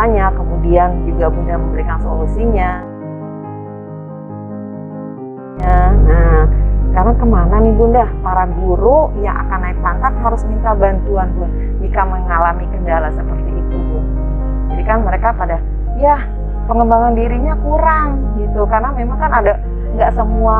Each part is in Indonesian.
kendalanya, kemudian juga Bunda memberikan solusinya. Nah, sekarang kemana nih Bunda? Para guru yang akan naik pangkat harus minta bantuan Bun jika mengalami kendala seperti itu Bun. Jadi kan mereka pada ya pengembangan dirinya kurang gitu, karena memang kan ada nggak semua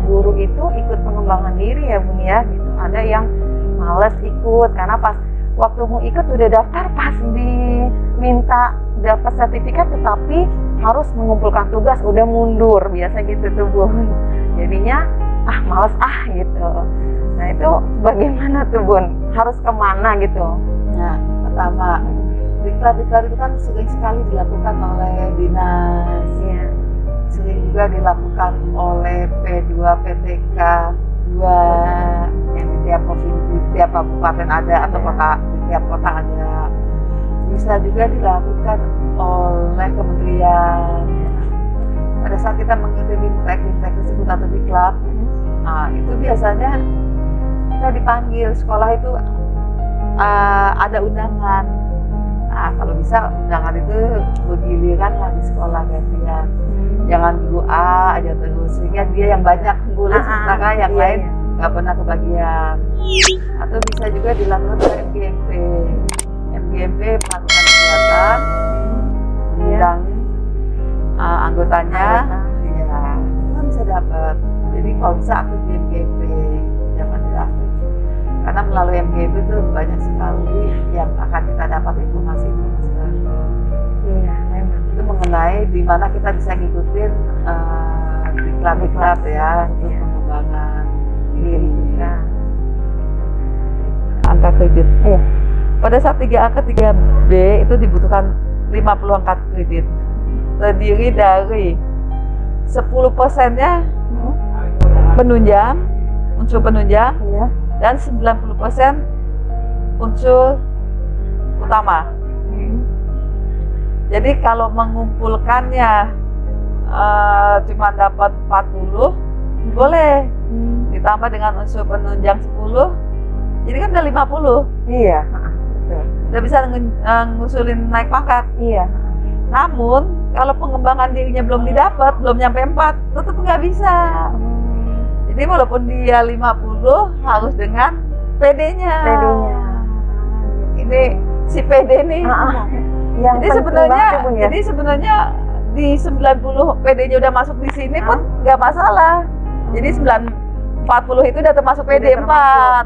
guru itu ikut pengembangan diri ya Bun ya gitu. Ada yang males ikut karena pas waktu mau ikut udah daftar, pas diminta dapat sertifikat tetapi harus mengumpulkan tugas udah mundur, biasa gitu tuh Bun. Jadinya males gitu. Nah itu bagaimana tuh Bun? Harus kemana gitu? Nah, pertama diklat-diklat itu kan sering sekali dilakukan oleh dinas, Iya. sering juga dilakukan oleh P2 PTK 2 yang di tiap provinsi, di tiap kabupaten ada atau kota, di tiap kota ada. Bisa juga dilakukan oleh kementerian. Pada saat kita mengikuti bimtek tersebut atau diklat, itu biasanya kita dipanggil, sekolah itu ada undangan. Nah, kalau bisa undangan itu bergiliran lah di sekolah gantian. Jangan guru A aja terus, sehingga dia yang banyak ngulis sementara yang lain nggak pernah kebagian. Atau bisa juga dilakukan oleh MGMP. MGMP melakukan kegiatan, mengundang anggotanya, ya itu kan bisa dapat. Jadi kalau bisa aktif di MGMP, jangan diaktif. Karena melalui MGMP itu banyak sekali yang akan kita dapat informasi baru. Iya, memang. Itu mengenai di mana kita bisa ngikutin diklat-diklat ya untuk pengembangan diri kita. Angka kredit. Iya. Pada saat 3A ke 3B itu dibutuhkan 50 angka kredit. Terdiri dari 10%-nya penunjang, unsur penunjang, Iya. dan 90% unsur utama. Jadi kalau mengumpulkannya cuma dapat 40, boleh ditambah dengan unsur penunjang 10, jadi kan udah 50. Iya, betul. Udah bisa ngusulin naik pangkat. Iya. Namun kalau pengembangan dirinya belum didapat, belum nyampe 4, tetap nggak bisa. Jadi walaupun dia 50 harus dengan PD-nya. PD-nya. Ini si PD nih. Jadi sebenarnya, di 90 PD-nya udah masuk di sini pun nggak masalah. Jadi 40 itu udah termasuk PD 4.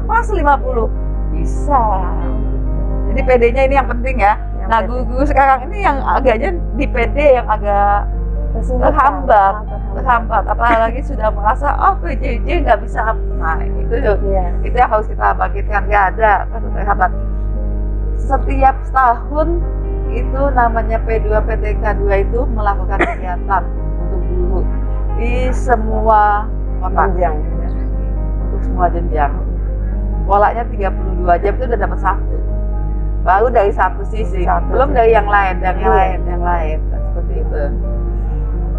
Pas 50 bisa. Jadi PD-nya ini yang penting ya. Nah, guru-guru sekarang ini yang agaknya di PD yang agak terhambat, apalagi sudah merasa PJJ nggak bisa. Nah itu yang harus kita bangkitkan. Nggak ada kata terhambat. Setiap tahun itu namanya P2 PTK 2 itu melakukan kegiatan untuk guru di semua kota, untuk semua jenjang. Polanya 32 jam itu udah dapat 1. Baru dari satu sisi, belum dari yang lain, yang lain, seperti itu.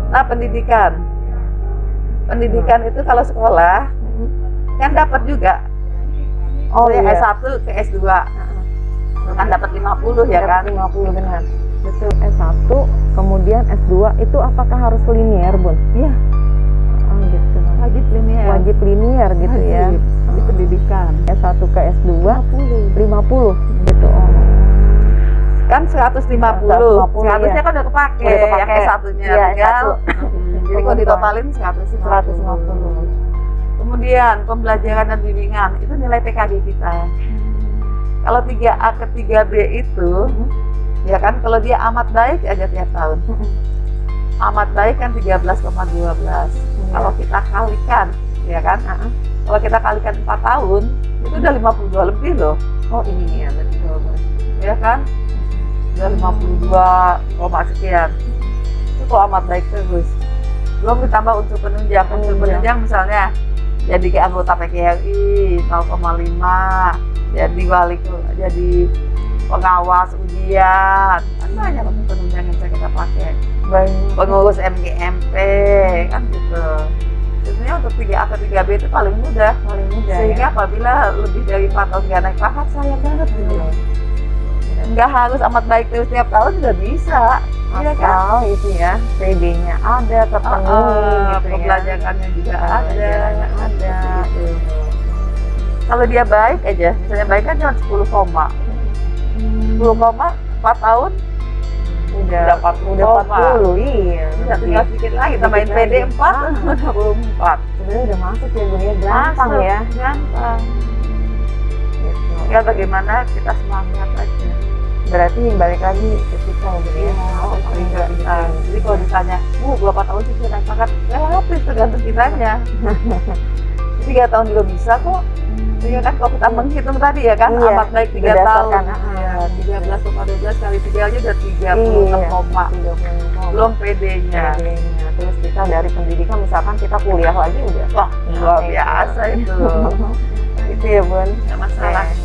Nah, pendidikan itu kalau sekolah kan dapat juga. S1 ke S2 kan dapat 50 ya kan? 50 benar. Betul. S1 kemudian S2 itu apakah harus linear Bun? Iya. Gitu. Wajib linear gitu ya. Di pendidikan. S1 ke S2 50 gitu. Kan 150. 100-nya kan udah kepake. Yang S1-nya tinggal. Jadi kalau ditotalin 150. Kemudian pembelajaran dan bimbingan itu nilai PKG kita. Kalau 3A ke 3B itu ya kan, kalau dia amat baik aja tiap tahun. Amat baik kan 13,12. Kalau kita kalikan ya kan, kalau kita kalikan 4 tahun itu udah 52 lebih loh. Iya betul. Ya kan, udah 52, sekian. Itu kok amat baik terus. Belum ditambah unsur penunjang. Unsur penunjang misalnya jadi ke anggota PKRI 0,5, jadi pengawas ujian, kan banyak unsur penunjang yang bisa kita pakai. Pengurus MGMP kan gitu. Sebenarnya untuk 3A ke 3B itu paling mudah. Sehingga apabila lebih dari 4 tahun nggak naik pangkat, sayang banget gitu. nggak harus amat baik terus tiap tahun juga bisa. Iya kan? Asal itu ya, PD-nya ada, terpenuhi gitu ya. Pembelajarannya juga ada. Pembelajarannya ada. Seperti itu. Kalau dia baik aja, misalnya baik kan cuma 10 koma. 10 koma, 4 tahun, Udah 40, iya. bisa tinggal sedikit lagi, tambahin PD 4, 24. Sebenarnya udah masuk ya Bun ya, gampang Masuk, ya. gampang. Gitu. Ya bagaimana kita semangat aja. Berarti balik lagi ke kita Bun ya. Jadi kalau ditanya, berapa tahun sih kita naik pangkat? Relatif tergantung kitanya. 3 tahun juga bisa kok. Iya kan, kalau kita menghitung tadi ya kan, Iya, amat baik 3 tahun. berdasarkan, Ya, 13,12 kali 3 aja udah 36 koma. 36 koma. Belum PD-nya. PD-nya. Terus kita dari pendidikan misalkan kita kuliah lagi udah. Wah, luar biasa itu. Itu ya Bun. Nggak masalah. Oke.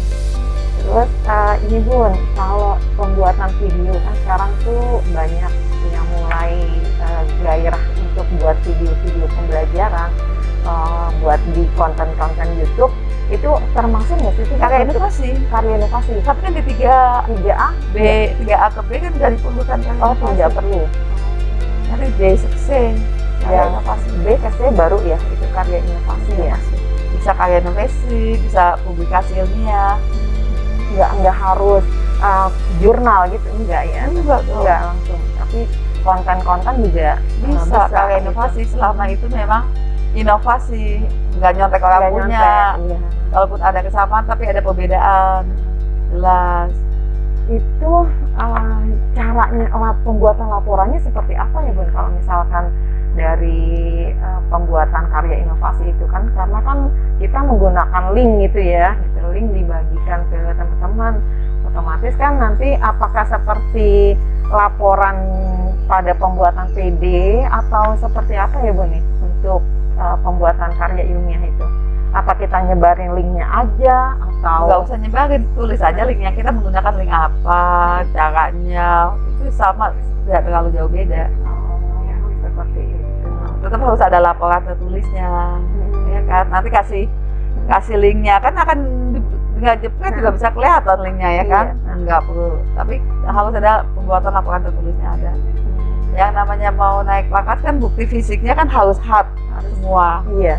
Terus ini Bun, kalau pembuatan video kan sekarang tuh banyak yang mulai gairah untuk buat video-video pembelajaran, buat di konten-konten YouTube. Itu termasuk nggak sih? Itu Karya bentuk inovasi. karya inovasi. Tapi kan di 3A B, 3A ke B kan nggak diperlukan karya oh inovasi. tidak perlu. Tapi B ke C, karya Yang inovasi. B ke C baru ya, itu karya inovasi ya. Bisa karya inovasi, bisa publikasi ilmiah. Nggak harus jurnal gitu, enggak ya? Enggak dong. Enggak langsung. Tapi konten-konten juga Bisa karya gitu. inovasi selama itu memang inovasi, nggak nyontek orang Nggak punya. nyontek, iya. Walaupun ada kesamaan tapi ada perbedaan jelas. Itu caranya pembuatan laporannya seperti apa ya Bun? Kalau misalkan dari pembuatan karya inovasi itu kan, karena kan kita menggunakan link gitu ya, gitu. Link dibagikan ke teman-teman, otomatis kan nanti apakah seperti laporan pada pembuatan PD atau seperti apa ya Bun nih untuk pembuatan karya ilmiah itu? Apa kita nyebarin linknya aja atau Nggak usah nyebarin, tulis aja linknya, kita menggunakan link apa, caranya, itu sama, tidak terlalu jauh beda. seperti itu? Tetap harus ada laporan tertulisnya, ya kan? Nanti kasih linknya, kan akan nggak jepret juga bisa kelihatan linknya ya kan? Nggak perlu, tapi harus ada pembuatan laporan tertulisnya ada. Yang namanya mau naik pangkat kan bukti fisiknya kan harus hard semua. Iya.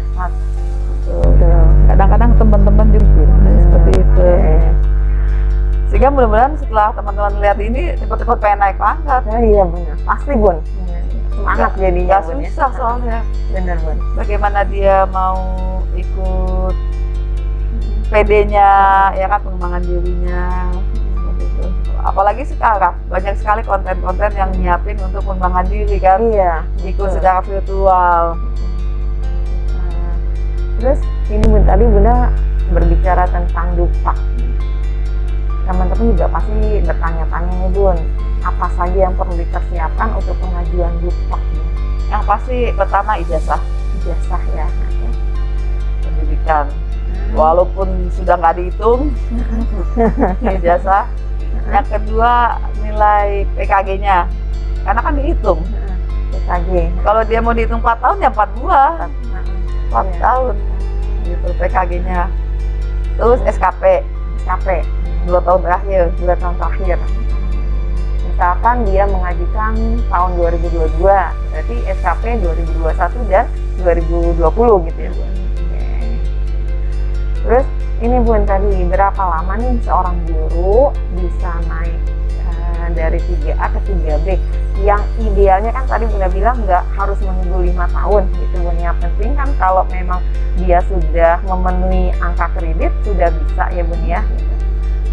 Betul. Kadang-kadang teman-teman juga seperti itu. Sehingga mudah-mudahan setelah teman-teman lihat ini cepat-cepat pengen naik pangkat. Iya benar. Pasti Bun. Semangat jadinya Nggak Bun ya. susah soalnya. Bener Bun. Bagaimana dia mau ikut PD-nya, ya kan, pengembangan dirinya. Seperti itu. Apalagi sekarang banyak sekali konten-konten yang nyiapin untuk pengembangan diri kan. Iya. Ikut secara virtual. Terus ini Bun, tadi Bunda berbicara tentang dupak. Teman-teman juga pasti bertanya-tanya nih Bun, apa saja yang perlu dipersiapkan untuk pengajuan dupak? Yang pasti pertama ijazah ya. pendidikan. Walaupun sudah nggak dihitung ijazah. Yang kedua nilai PKG-nya, karena kan dihitung. PKG. Kalau dia mau dihitung 4 tahun ya 4 buah. 4 Iya. tahun gitu PKG-nya. Terus SKP 2 tahun terakhir. 2 tahun terakhir. Misalkan dia mengajukan tahun 2022, berarti SKP 2021 dan 2020 gitu ya Bun. Oke. Terus ini Bun, tadi berapa lama nih seorang guru bisa naik dari 3A ke 3B? Yang idealnya kan tadi Bunda bilang nggak harus menunggu 5 tahun gitu Bun. Yang penting kan kalau memang dia sudah memenuhi angka kredit sudah bisa ya Bun ya. Gitu.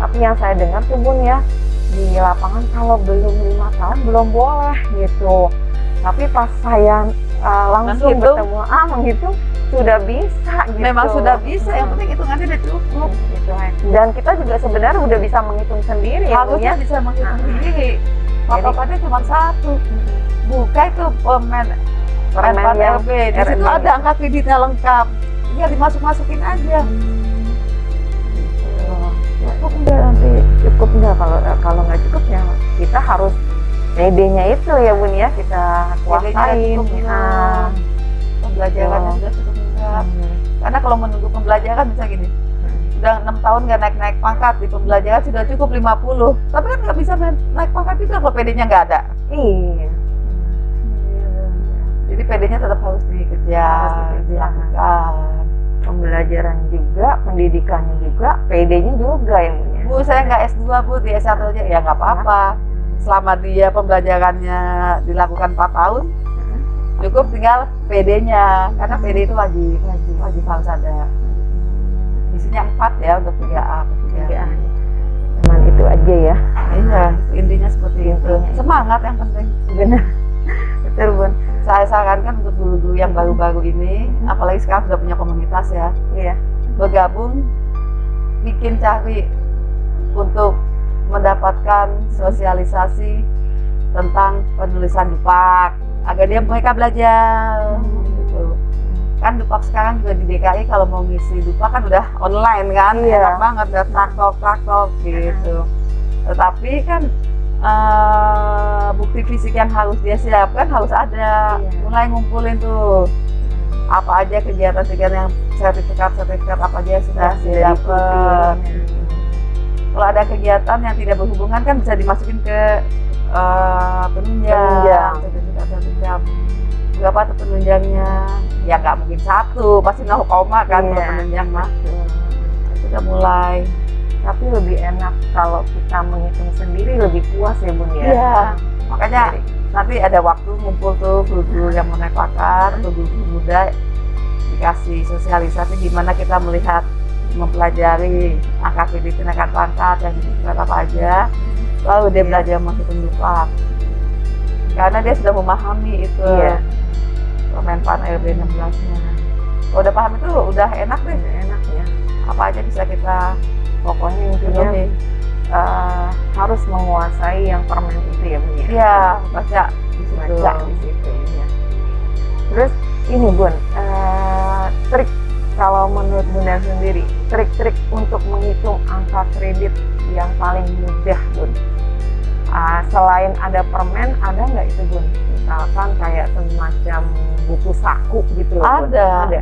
Tapi yang saya dengar tuh Bun ya, di lapangan kalau belum 5 tahun belum boleh gitu. Tapi pas saya langsung menghitung sudah bisa gitu. Memang sudah bisa, yang penting hitungannya udah cukup gitu. Dan kita juga sebenarnya udah bisa menghitung sendiri ya Bun ya. harusnya bisa menghitung sendiri. Patokannya cuma satu, buka itu permen yang RB, di situ ada angka kreditnya lengkap, tinggal dimasuk-masukin aja. Cukup enggak nanti? Cukup enggak? Kalau nggak cukup ya kita harus PD-nya itu ya Bun ya, kita kuasain. Pembelajarannya sudah cukup lengkap. Karena kalau menunggu pembelajaran bisa gini, udah 6 tahun nggak naik pangkat, di pembelajaran sudah cukup 50. Tapi kan nggak bisa naik pangkat juga kalau PD-nya nggak ada. Iya. Jadi PD-nya tetap harus dikejar, dilakukan. Pembelajaran juga, pendidikannya juga, PD-nya juga yang punya. Bu, saya nggak S2 Bu, di S1 aja. Ya nggak apa-apa. Selama dia pembelajarannya dilakukan 4 tahun, cukup tinggal PD-nya. Karena PD itu wajib harus ada. Isinya 4 ya untuk 3A. Cuman itu aja ya. Iya, intinya seperti itu. Intinya. Semangat yang penting. Benar. Betul Bun. Saya sarankan untuk guru-guru yang baru-baru ini, apalagi sekarang sudah punya komunitas ya, Iya. bergabung, bikin cari untuk mendapatkan sosialisasi tentang penulisan dupak agar mereka belajar gitu. Kan dupak sekarang juga di DKI kalau mau ngisi dupak kan udah online kan, Iya. enak banget, udah traktor gitu. Tetapi kan bukti fisik yang harus dia siapkan harus ada. Iya. Mulai ngumpulin tuh apa aja kegiatan-kegiatan yang sertifikat apa aja yang sudah dia dapat. Kalau ada kegiatan yang tidak berhubungan kan bisa dimasukin ke penunjang. Sertifikat berapa tuh penunjangnya? Ya nggak mungkin 1, pasti 0, kan Iya. kalau penunjang mah. Sudah mulai. Tapi lebih enak kalau kita menghitung sendiri, lebih puas ya Bun ya. Iya. Makanya nanti ada waktu ngumpul tuh guru-guru yang mau naik pangkat atau guru muda, dikasih sosialisasi gimana kita melihat, mempelajari angka PD kenaikan pangkat yang dibutuhkan apa aja, lalu dia belajar menghitung dupak karena dia sudah memahami itu. Iya. Kemenpan RB 16-nya. Kalau udah paham itu udah enak deh, Enak ya. apa aja bisa kita Pokoknya intinya penuhi. harus menguasai yang permen itu ya Bun ya. Iya, baca di situ. Baca di situ ya. Terus ini Bun, trik kalau menurut Bunda sendiri, trik-trik untuk menghitung angka kredit yang paling mudah Bun. Selain ada permen, ada nggak itu Bun? Misalkan kayak semacam buku saku gitu loh Bun. Ada.